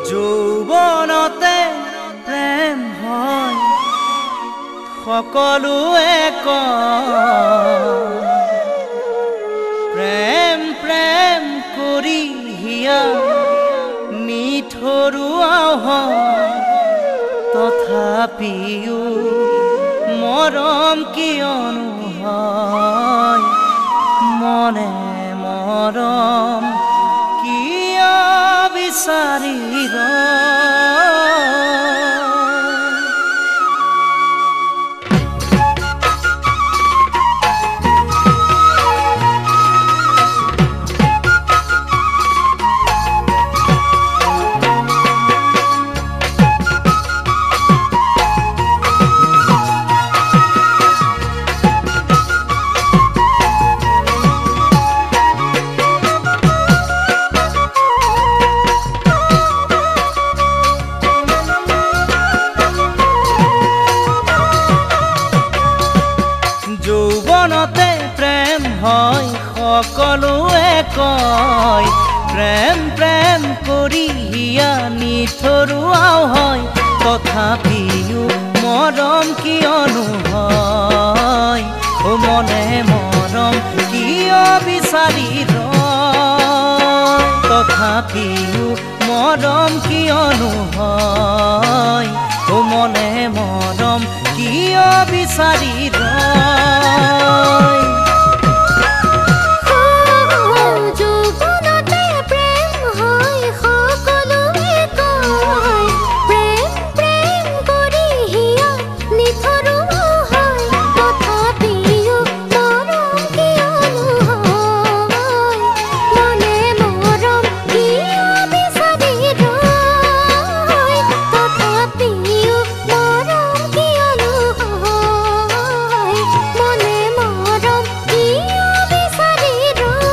যৌৱনতে প্ৰেম হয় সকলোৱে কয় প্ৰেম প্ৰেম কৰি হিয়া নিঠৰুৱা হয় তথাপিও মৰম কিয়নো হয় মনে মৰম কিয় বিচাৰি যৌৱনতে প্ৰেম হয় সকলোৱে কয় প্ৰেম প্ৰেম কৰি হিয়া নিঠৰুৱাও হয় তথাপিও মৰম কিয়নো হয় ও মনে মৰম কিয় বিচাৰি ৰয় তথাপিও মৰম কিয়নো হয় ও মনে মৰম কিয় বিচাৰি ৰয় যৌৱনতে প্ৰেম হয় সকলোৱে কয় প্ৰেম প্ৰেম কৰি হিয়া নিঠৰুৱা হয় তথাপিও মৰম কিয়নো হয় মনে মৰম কিয় বিচাৰি ৰয় তথাপিও মৰম কিয়নো হয় মনে মৰম কিয় বিচাৰি ৰয়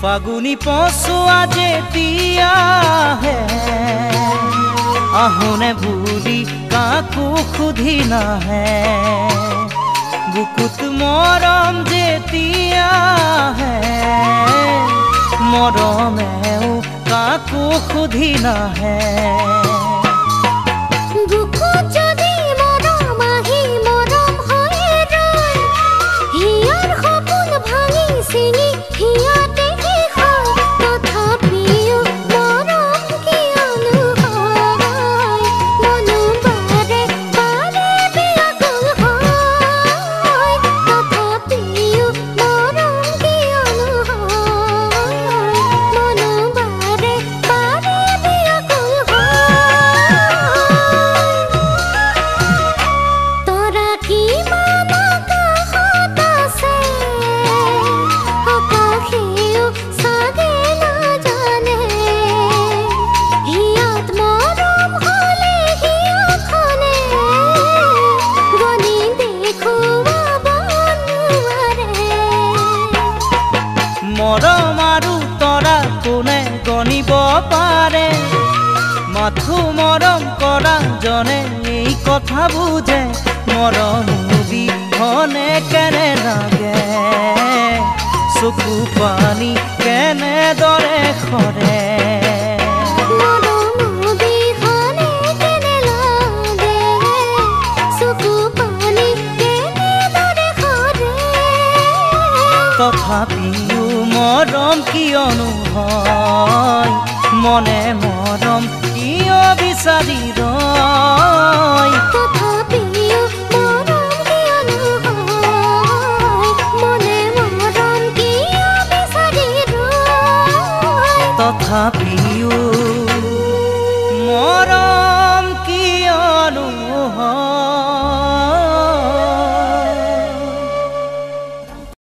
ফাগুনি পচোৱা যেতিয়া আহে আহোনে বুলি কাকো সুধি নাহে বুকুত মৰম যেতিয়া আহে মৰমেও কাকো সুধি নাহে বুকুত যদি মৰম আহি মৰম হৈয়ে ৰয় হিয়াৰ সপোন ভাঙি ছিঙি হিয়াতে শেষ হয় তথাপিও মৰম কিয়নো হয় মনো বাৰে বাৰে ব্যাকুল হয় তথাপিও মৰম কিয়নো হয় মনো বাৰে বাৰে ব্যাকুল হয় তৰা কিমান আকাশত আছে আকাশেও চাগে নাজানে হিয়াত মৰম হলে হিয়াখনে গণি দেখুৱাব নোৱাৰে মৰম আৰু তৰা কোনে গণিব পাৰে মাথো মৰম কৰা জনে এই কথা বুজে মৰম বিহনে কেনে লাগে চকু পানী কেনেদৰে সৰে মৰম বিহনে কেনে লাগে চকু পানী কেনেদৰে সৰে তথাপিও মৰম কিয়নো হয় মনে মৰম কিয় বিচাৰি ৰয় তথাপিও মৰম কিয়নো হয় মনে মৰম কিয় বিচাৰি ৰয় তথাপিও